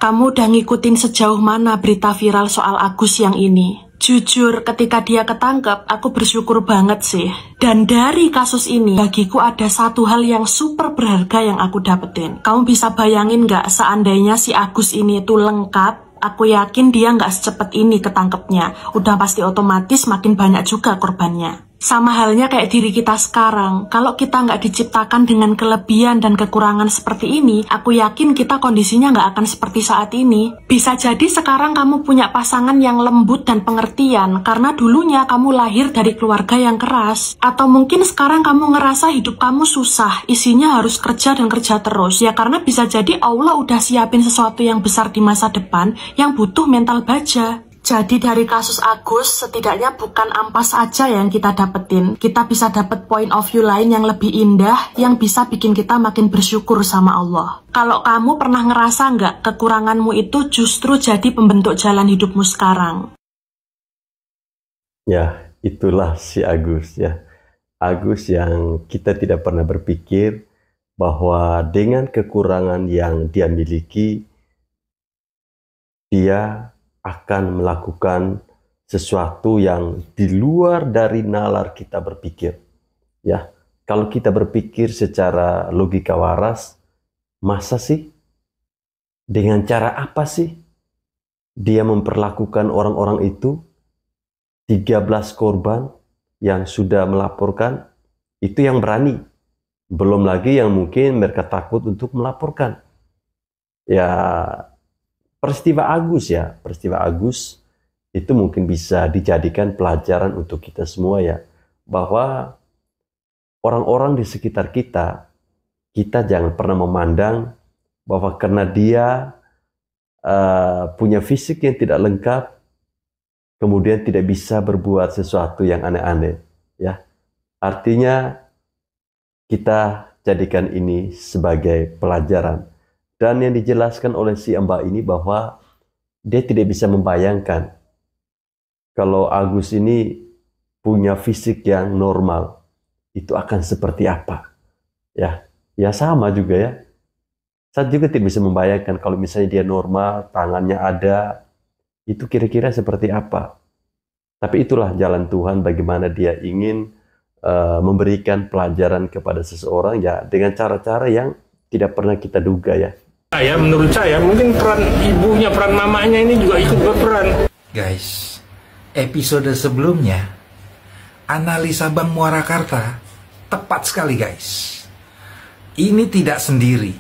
Kamu udah ngikutin sejauh mana berita viral soal Agus yang ini? Jujur, ketika dia ketangkep, aku bersyukur banget sih. Dan dari kasus ini, bagiku ada satu hal yang super berharga yang aku dapetin. Kamu bisa bayangin nggak seandainya si Agus ini itu lengkap? Aku yakin dia nggak secepat ini ketangkepnya. Udah pasti otomatis makin banyak juga korbannya. Sama halnya kayak diri kita sekarang. Kalau kita nggak diciptakan dengan kelebihan dan kekurangan seperti ini, aku yakin kita kondisinya nggak akan seperti saat ini. Bisa jadi sekarang kamu punya pasangan yang lembut dan pengertian, karena dulunya kamu lahir dari keluarga yang keras. Atau mungkin sekarang kamu ngerasa hidup kamu susah, isinya harus kerja dan kerja terus. Ya karena bisa jadi Allah udah siapin sesuatu yang besar di masa depan, yang butuh mental baja. Jadi dari kasus Agus, setidaknya bukan ampas aja yang kita dapetin. Kita bisa dapet point of view lain yang lebih indah, yang bisa bikin kita makin bersyukur sama Allah. Kalau kamu pernah ngerasa nggak kekuranganmu itu justru jadi pembentuk jalan hidupmu sekarang? Ya, itulah si Agus ya. Agus yang kita tidak pernah berpikir bahwa dengan kekurangan yang dia miliki, dia akan melakukan sesuatu yang di luar dari nalar kita berpikir. Ya, kalau kita berpikir secara logika waras, masa sih? Dengan cara apa sih dia memperlakukan orang-orang itu? 13 korban yang sudah melaporkan, itu yang berani. Belum lagi yang mungkin mereka takut untuk melaporkan. Ya, peristiwa Agus itu mungkin bisa dijadikan pelajaran untuk kita semua ya, bahwa orang-orang di sekitar kita jangan pernah memandang bahwa karena dia punya fisik yang tidak lengkap, kemudian tidak bisa berbuat sesuatu yang aneh-aneh ya. Artinya kita jadikan ini sebagai pelajaran. Dan yang dijelaskan oleh si Mbak ini bahwa dia tidak bisa membayangkan kalau Agus ini punya fisik yang normal, itu akan seperti apa. Ya sama juga ya. Saya juga tidak bisa membayangkan kalau misalnya dia normal, tangannya ada, itu kira-kira seperti apa. Tapi itulah jalan Tuhan bagaimana dia ingin memberikan pelajaran kepada seseorang ya dengan cara-cara yang tidak pernah kita duga ya. Menurut saya mungkin peran ibunya, peran mamanya ini juga ikut berperan. Guys, episode sebelumnya analisa Bang Muarakarta tepat sekali guys. Ini tidak sendiri,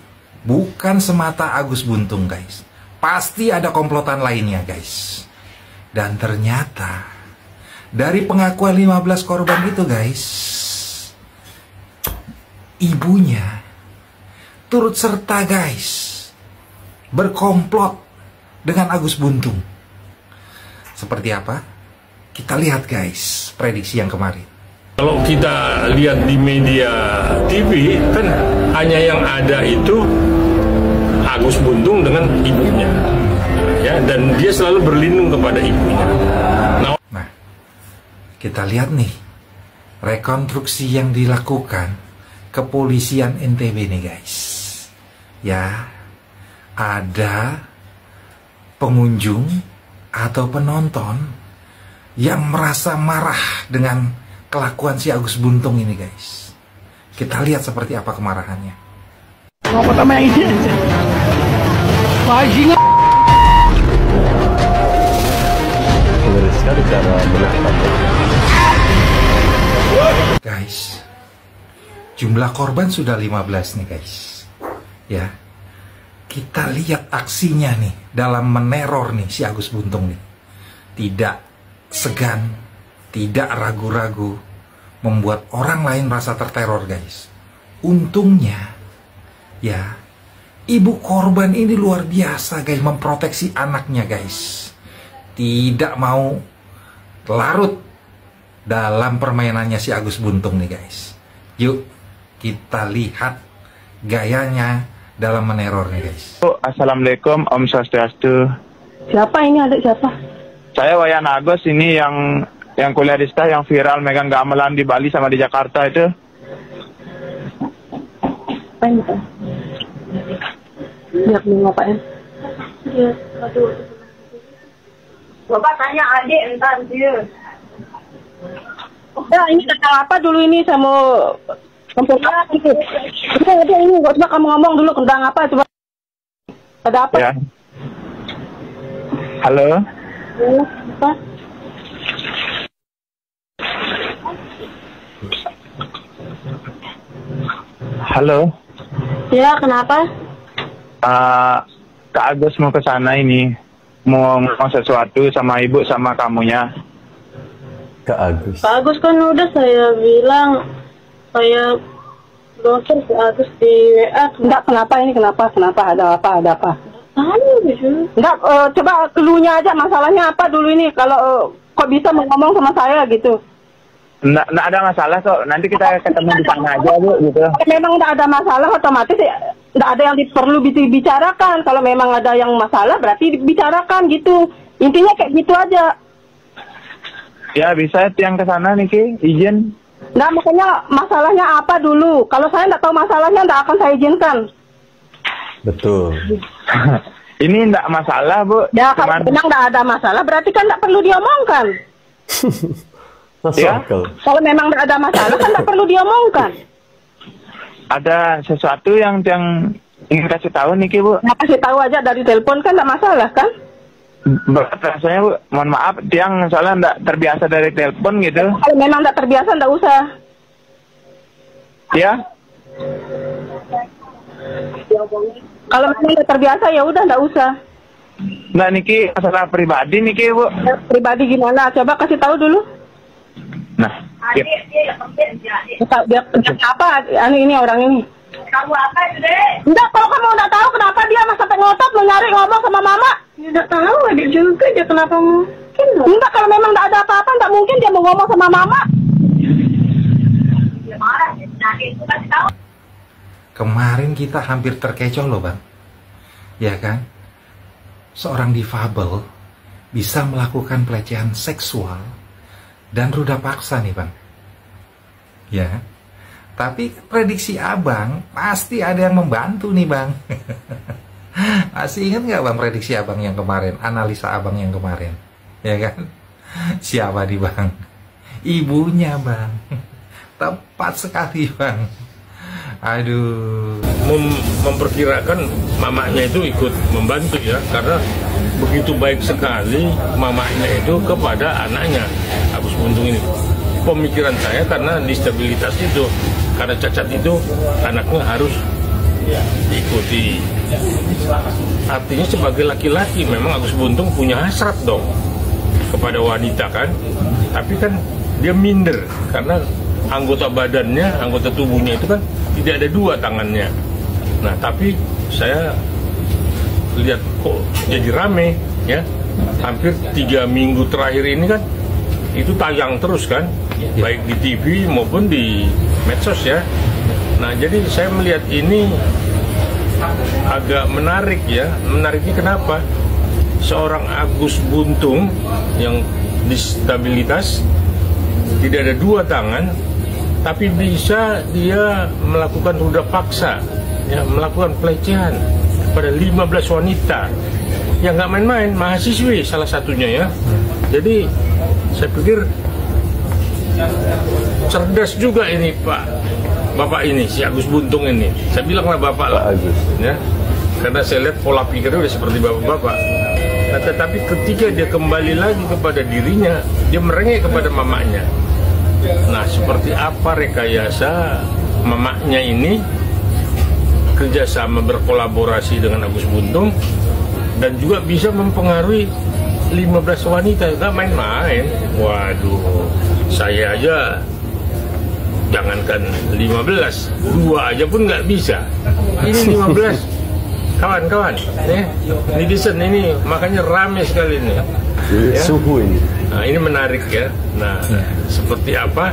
bukan semata Agus Buntung guys. Pasti ada komplotan lainnya guys. Dan ternyata dari pengakuan 15 korban itu guys, ibunya turut serta guys, berkomplot dengan Agus Buntung. Seperti apa? Kita lihat guys prediksi yang kemarin. Kalau kita lihat di media TV kan hanya yang ada itu Agus Buntung dengan ibunya ya, dan dia selalu berlindung kepada ibunya. Nah, kita lihat nih rekonstruksi yang dilakukan kepolisian NTB nih guys. Ya, ada pengunjung atau penonton yang merasa marah dengan kelakuan si Agus Buntung ini guys. Kita lihat seperti apa kemarahannya. Mau pertama yang ini aja. Bajingan. Ngeri sekali cara menangkapnya. Guys, jumlah korban sudah 15 nih guys. Ya. Kita lihat aksinya nih dalam meneror nih si Agus Buntung nih. Tidak segan, tidak ragu-ragu, membuat orang lain merasa terteror guys. Untungnya ya, ibu korban ini luar biasa guys, memproteksi anaknya guys. Tidak mau larut dalam permainannya si Agus Buntung nih guys. Yuk kita lihat gayanya dalam meneror nih guys. Assalamualaikum, Om Swastiastu. Siapa ini, adik siapa? Saya Wayan Agus ini yang kuliah di STA yang viral megang gamelan di Bali sama di Jakarta itu. Apa itu? Biar ngapain? Iya, aduh. Bapak tanya adik entar dia. Ya, ini tentang apa dulu ini sama komputer gitu. Ini gak coba kamu ngomong dulu tentang apa coba. Ada apa? Ya. Halo. Apa? Halo. Ya, kenapa? Kak Agus mau ke sana ini. Mau ngomong sesuatu sama ibu sama kamunya. Kak Agus. Kak Agus kan udah saya bilang, saya dokter Kak Agus di WA. Enggak, kenapa ini? Kenapa? Ada apa? Tahu gitu. Enggak, coba keluarnya aja masalahnya apa dulu ini. Kalau kok bisa mau ngomong sama saya gitu. Nggak ada masalah kok. Nanti kita ketemu di sana aja Bu gitu. Memang tidak ada masalah, otomatis tidak ada yang perlu dibicarakan. Kalau memang ada yang masalah berarti dibicarakan gitu. Intinya kayak gitu aja. Ya bisa yang ke sana Niki, izin. Nah makanya masalahnya apa dulu. Kalau saya tidak tahu masalahnya tidak akan saya izinkan. Betul. Ini enggak masalah Bu. Ya kalau memang tidak ada masalah berarti kan tidak perlu diomongkan. Masuk Ya? akal. Kalau memang tidak ada masalah kan tidak perlu diomongkan. Ada sesuatu yang ingin kasih tahu Niki Bu. Nah, kasih tahu aja dari telepon kan tidak masalah kan? Berat rasanya Bu. Mohon maaf, Tiang soalnya enggak terbiasa dari telepon gitu. Kalau memang tidak terbiasa tidak usah. Ya? Kalau memang tidak terbiasa ya udah tidak usah. Nah Niki masalah pribadi Niki Bu. Pribadi gimana? Coba kasih tahu dulu. Nah, Dia apa? Ini orang ini. Kamu apa itu deh? Enggak, kalau kamu udah tahu kenapa dia sampai ngotot mau nyari ngomong sama mama? Ya udah tahu adik juga dia kenapa mungkin loh. Enggak, kalau memang enggak ada apa-apa, enggak mungkin dia mau ngomong sama mama. Dia marah, nanti itu kasih tahu. Kemarin kita hampir terkecoh loh Bang. Ya kan? Seorang difabel bisa melakukan pelecehan seksual dan ruda paksa nih Bang. Ya. Tapi prediksi Abang pasti ada yang membantu nih Bang. Masih ingat nggak Bang prediksi Abang yang kemarin? Analisa Abang yang kemarin. Ya kan? Siapa nih Bang? Ibunya Bang. Tepat sekali Bang. Aduh. Memperkirakan mamanya itu ikut membantu ya, karena begitu baik sekali mamanya itu kepada anaknya Agus Buntung ini. Pemikiran saya karena disabilitas itu, karena cacat itu anaknya harus diikuti. Artinya sebagai laki-laki memang Agus Buntung punya hasrat dong kepada wanita kan, tapi kan dia minder karena anggota badannya, anggota tubuhnya itu kan tidak ada dua tangannya. Nah tapi saya lihat kok jadi rame ya, hampir 3 minggu terakhir ini kan itu tayang terus kan, baik di TV maupun di medsos ya. Nah jadi saya melihat ini agak menarik ya. Menariknya kenapa? Seorang Agus Buntung yang disabilitas, tidak ada dua tangan, tapi bisa dia melakukan ruda paksa, ya, melakukan pelecehan kepada 15 wanita yang nggak main-main, mahasiswi salah satunya ya. Jadi saya pikir cerdas juga ini Bapak ini, si Agus Buntung ini. Saya bilanglah Bapak lah, Agus. Ya, karena saya lihat pola pikirnya udah seperti Bapak-Bapak. Nah, tetapi ketika dia kembali lagi kepada dirinya, dia merengek kepada mamanya. Nah, seperti apa rekayasa mamanya ini kerjasama berkolaborasi dengan Agus Buntung dan juga bisa mempengaruhi 15 wanita, nggak main-main. Waduh, saya aja jangankan 15, 2 aja pun nggak bisa. Ini 15, kawan-kawan, ya, netizen ini makanya rame sekali ini. Ya. Suhu ini. Nah, ini menarik ya. Nah, seperti apa?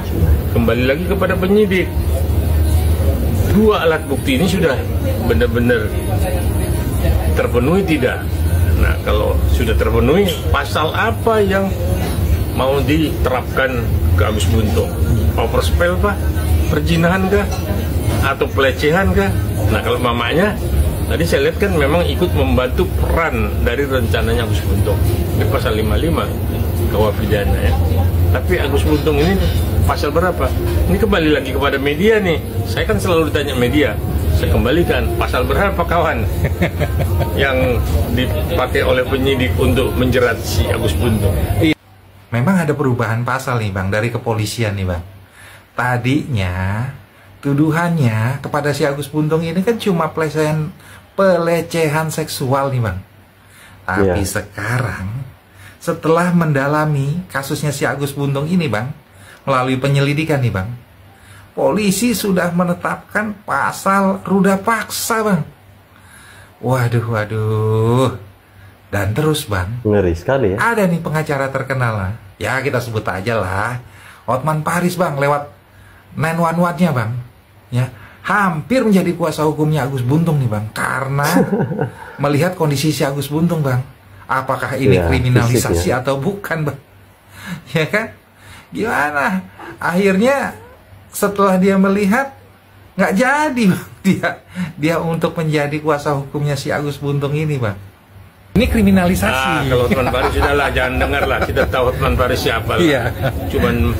Kembali lagi kepada penyidik. 2 alat bukti ini sudah benar-benar terpenuhi tidak? Nah, kalau sudah terpenuhi, pasal apa yang mau diterapkan ke Agus Buntung? Overspell kah? Perzinahan kah? Atau pelecehan kah? Nah, kalau mamanya Tadi saya lihat kan memang ikut membantu peran dari rencananya Agus Buntung di pasal 55 KUH pidana ya. Tapi Agus Buntung ini pasal berapa? Ini kembali lagi kepada media nih. Saya kan selalu ditanya media. Saya kembalikan pasal berapa kawan yang dipakai oleh penyidik untuk menjerat si Agus Buntung. Memang ada perubahan pasal nih Bang dari kepolisian nih Bang. Tadinya tuduhannya kepada si Agus Buntung ini kan cuma pelecehan seksual nih Bang. Tapi sekarang setelah mendalami kasusnya si Agus Buntung ini Bang, melalui penyelidikan nih Bang, polisi sudah menetapkan pasal ruda paksa Bang. Waduh. Dan terus Bang, ngeri sekali ya. Ada nih pengacara terkenal lah. Ya kita sebut aja lah, Hotman Paris Bang, lewat 911-nya Bang. Ya, hampir menjadi kuasa hukumnya Agus Buntung nih Bang, karena melihat kondisi si Agus Buntung Bang. Apakah ini kriminalisasi atau bukan Bang? Ya kan? Gimana? Akhirnya setelah dia melihat nggak jadi Bang, dia untuk menjadi kuasa hukumnya si Agus Buntung ini Bang. Ini kriminalisasi. Kalau Hotman Paris sudahlah, jangan dengar lah. Kita tahu Hotman Paris siapa lah. Iya. Cuman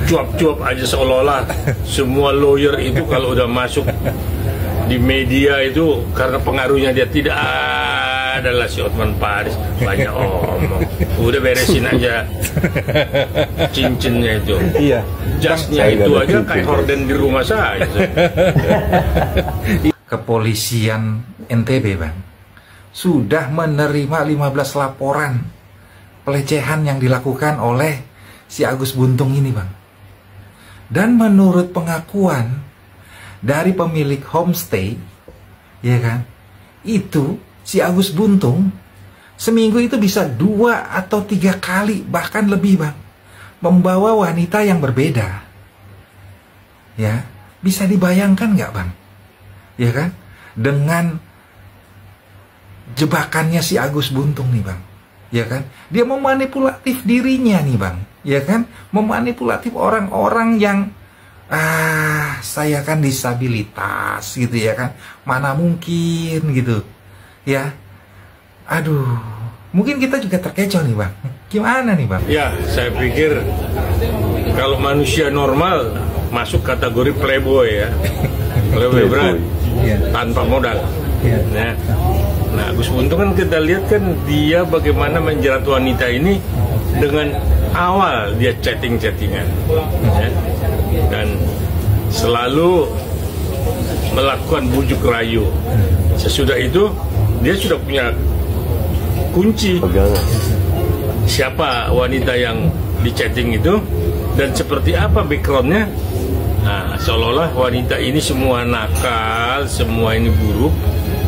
cuap-cuap aja, seolah-olah semua lawyer itu kalau udah masuk di media itu karena pengaruhnya dia. Tidak adalah si Hotman Paris banyak omong. Udah beresin aja cincinnya itu. Iya. Jasnya itu aja kayak horden di rumah saya. Kepolisian NTB Bang sudah menerima 15 laporan pelecehan yang dilakukan oleh si Agus Buntung ini Bang. Dan menurut pengakuan dari pemilik homestay, ya kan, itu si Agus Buntung seminggu itu bisa 2 atau 3 kali bahkan lebih Bang, membawa wanita yang berbeda. Ya, bisa dibayangkan nggak Bang? Ya kan, dengan jebakannya si Agus Buntung nih Bang, ya kan, dia memanipulatif dirinya nih Bang, ya kan, memanipulatif orang-orang yang saya kan disabilitas gitu ya kan, mana mungkin gitu ya. Aduh, mungkin kita juga terkecoh nih Bang, gimana nih Bang? Ya, saya pikir kalau manusia normal masuk kategori playboy ya, playboy berat, tanpa modal. Ya. Nah, Agus Buntung kan kita lihat kan dia bagaimana menjerat wanita ini dengan awal dia chatting-chattingan ya. Dan selalu melakukan bujuk rayu. Sesudah itu dia sudah punya kunci siapa wanita yang di chatting itu dan seperti apa backgroundnya. Nah, seolah-olah wanita ini semua nakal, semua ini buruk,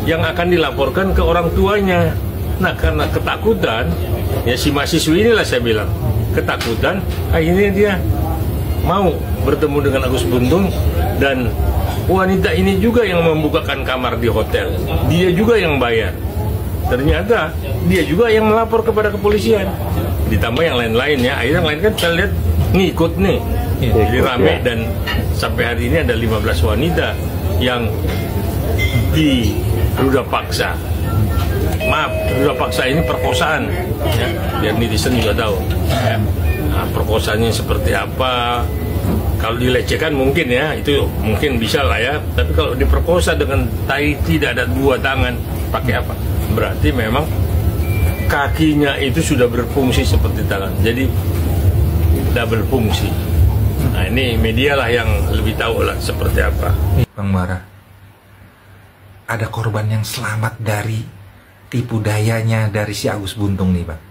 yang akan dilaporkan ke orang tuanya. Nah, karena ketakutan, ya si mahasiswi inilah saya bilang, ketakutan, akhirnya dia mau bertemu dengan Agus Buntung. Dan wanita ini juga yang membukakan kamar di hotel, dia juga yang bayar. Ternyata dia juga yang melapor kepada kepolisian. Ditambah yang lain-lain ya, akhirnya yang lain kan kita lihat ngikut nih, jadi rame. Dan sampai hari ini ada 15 wanita yang di ruda paksa. Maaf, ruda paksa ini perkosaan ya, biar netizen juga tahu ya. Nah, perkosaannya seperti apa. Kalau dilecehkan mungkin ya, itu mungkin bisa lah ya. Tapi kalau diperkosa dengan tidak ada 2 tangan, pakai apa? Berarti memang kakinya itu sudah berfungsi seperti tangan, jadi double fungsi. Nah, ini media lah yang lebih tahu lah seperti apa. Bang Bara, ada korban yang selamat dari tipu dayanya dari si Agus Buntung nih Bang.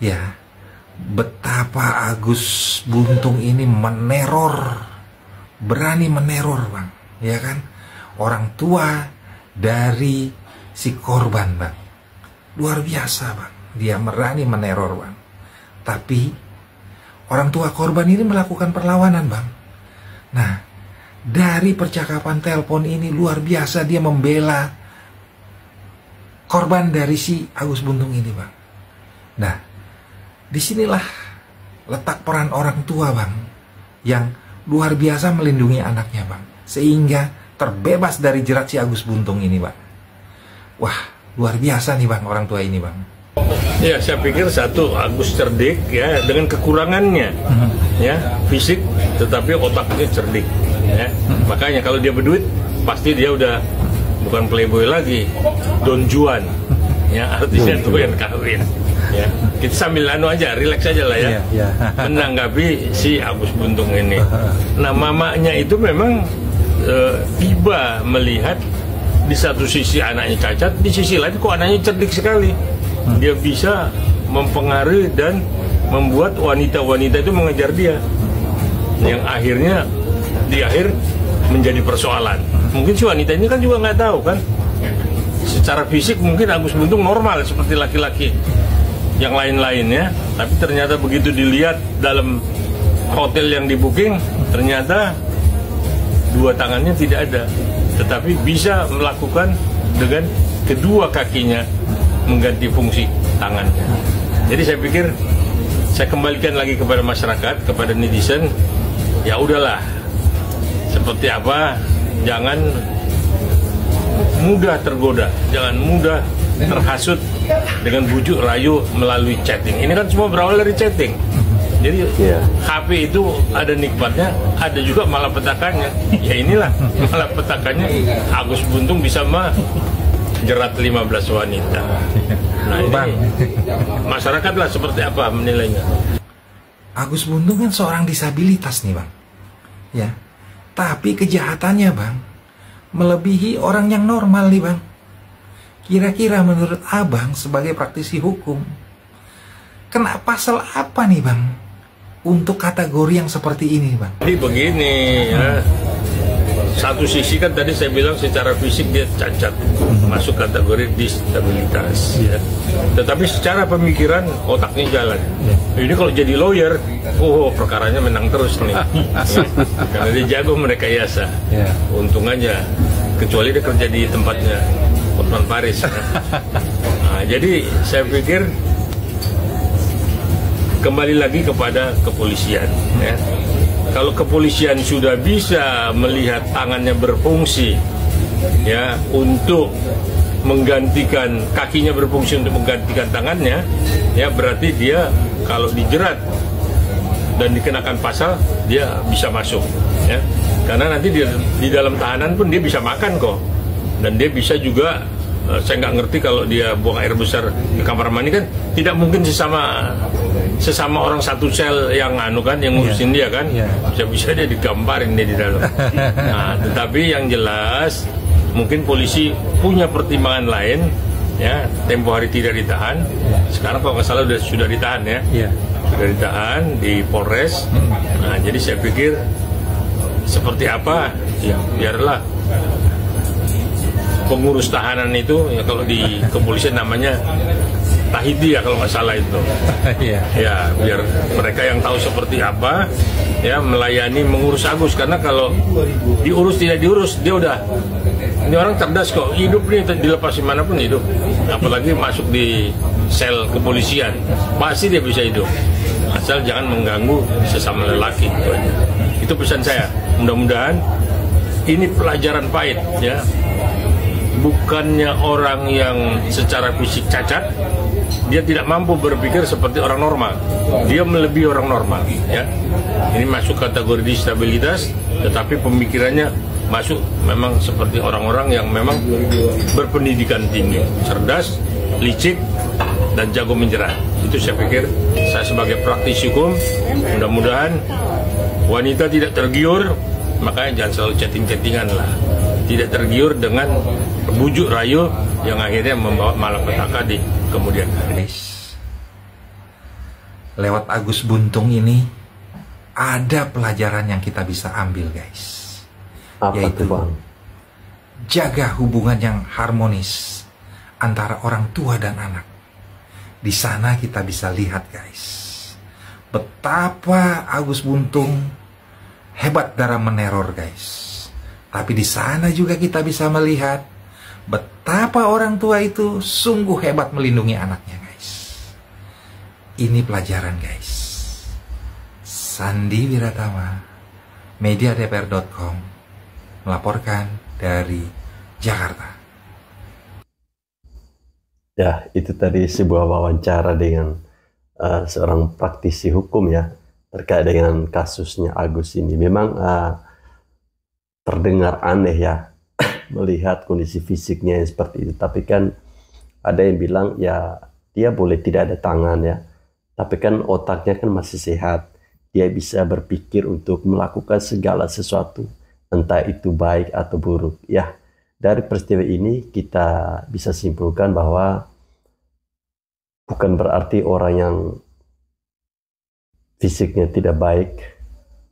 Ya, betapa Agus Buntung ini meneror, berani meneror Bang, ya kan, orang tua dari si korban Bang. Luar biasa Bang, dia berani meneror Bang. Tapi orang tua korban ini melakukan perlawanan Bang. Nah, dari percakapan telepon ini luar biasa dia membela korban dari si Agus Buntung ini Bang. Nah, disinilah letak peran orang tua Bang, yang luar biasa melindungi anaknya Bang, sehingga terbebas dari jerat si Agus Buntung ini Bang. Wah, luar biasa nih Bang, orang tua ini Bang. Ya, saya pikir satu, Agus cerdik ya, dengan kekurangannya ya, fisik tetapi otaknya cerdik ya. Makanya kalau dia berduit pasti dia udah bukan playboy lagi, Don Juan ya, artinya doyan kawin ya. Kita sambil aja, relax aja lah ya, menanggapi si Agus Buntung ini. Nah, mamanya itu memang tiba melihat di satu sisi anaknya cacat, di sisi lain kok anaknya cerdik sekali. Dia bisa mempengaruhi dan membuat wanita-wanita itu mengejar dia, yang akhirnya di akhir menjadi persoalan. Mungkin si wanita ini kan juga nggak tahu kan, secara fisik mungkin Agus Buntung normal seperti laki-laki yang lain-lainnya, tapi ternyata begitu dilihat dalam hotel yang di booking, ternyata dua tangannya tidak ada, tetapi bisa melakukan dengan kedua kakinya mengganti fungsi tangannya. Jadi saya pikir saya kembalikan lagi kepada masyarakat, kepada netizen, ya udahlah, seperti apa, jangan mudah tergoda, jangan mudah terhasut dengan bujuk rayu melalui chatting. Ini kan semua berawal dari chatting. Jadi HP itu ada nikmatnya, ada juga malapetakannya. Ya inilah malapetakannya, Agus Buntung bisa menjerat 15 wanita. Nah ini masyarakatlah seperti apa menilainya. Agus Buntung kan seorang disabilitas nih Bang, ya. Tapi kejahatannya Bang melebihi orang yang normal nih Bang. Kira-kira menurut Abang sebagai praktisi hukum, kena pasal apa nih Bang untuk kategori yang seperti ini Bang? Jadi begini ya, satu sisi kan tadi saya bilang secara fisik dia cacat, masuk kategori disabilitas ya. Tetapi secara pemikiran otaknya jalan. Ini kalau jadi lawyer, perkaranya menang terus nih ya. Karena dia jago merekayasa. Untung aja, kecuali dia kerja di tempatnya Hotman Paris ya. Nah, jadi saya pikir kembali lagi kepada kepolisian ya. Kalau kepolisian sudah bisa melihat tangannya berfungsi ya untuk menggantikan, kakinya berfungsi untuk menggantikan tangannya, ya berarti dia kalau dijerat dan dikenakan pasal dia bisa masuk ya. Karena nanti di dalam tahanan pun dia bisa makan kok, dan dia bisa juga, saya nggak ngerti kalau dia buang air besar ke kamar mandi kan tidak mungkin sesama orang satu sel yang yang ngurusin dia kan, bisa dia digamparin dia di dalam. Nah, tetapi yang jelas mungkin polisi punya pertimbangan lain ya. Tempo hari tidak ditahan, sekarang kalau nggak salah sudah ditahan ya, sudah ditahan di Polres. Nah, jadi saya pikir seperti apa ya, biarlah pengurus tahanan itu ya, kalau di kepolisian namanya Tahiti ya kalau nggak salah itu. Ya biar mereka yang tahu seperti apa ya melayani, mengurus Agus. Karena kalau diurus tidak diurus, dia udah, ini orang cerdas kok, hidup nih dilepas dimanapun hidup. Apalagi masuk di sel kepolisian, pasti dia bisa hidup, asal jangan mengganggu sesama lelaki. Itu pesan saya. Mudah-mudahan ini pelajaran pahit ya. Bukannya orang yang secara fisik cacat, dia tidak mampu berpikir seperti orang normal, dia melebihi orang normal ya. Ini masuk kategori disabilitas, tetapi pemikirannya masuk memang seperti orang-orang yang memang berpendidikan tinggi, cerdas, licik, dan jago menjerat. Itu saya pikir, saya sebagai praktisi hukum, mudah-mudahan wanita tidak tergiur, makanya jangan selalu chatting-chattingan lah. Tidak tergiur dengan bujuk rayu yang akhirnya membawa malapetaka di kemudian hari. Lewat Agus Buntung ini ada pelajaran yang kita bisa ambil guys. Apa yaitu itu, Bang? Jaga hubungan yang harmonis antara orang tua dan anak. Di sana kita bisa lihat guys, betapa Agus Buntung hebat dalam meneror guys. Tapi di sana juga kita bisa melihat betapa orang tua itu sungguh hebat melindungi anaknya guys. Ini pelajaran guys. Sandi Wiratama, mediadpr.com, melaporkan dari Jakarta. Ya, itu tadi sebuah wawancara dengan seorang praktisi hukum ya, terkait dengan kasusnya Agus ini. Memang terdengar aneh ya, melihat kondisi fisiknya yang seperti itu. Tapi kan ada yang bilang ya dia boleh tidak ada tangan ya, tapi kan otaknya kan masih sehat. Dia bisa berpikir untuk melakukan segala sesuatu, entah itu baik atau buruk. Ya, dari peristiwa ini kita bisa simpulkan bahwa bukan berarti orang yang fisiknya tidak baik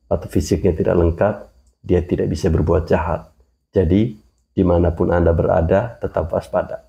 atau fisiknya tidak lengkap, dia tidak bisa berbuat jahat. Jadi, dimanapun Anda berada, tetap waspada.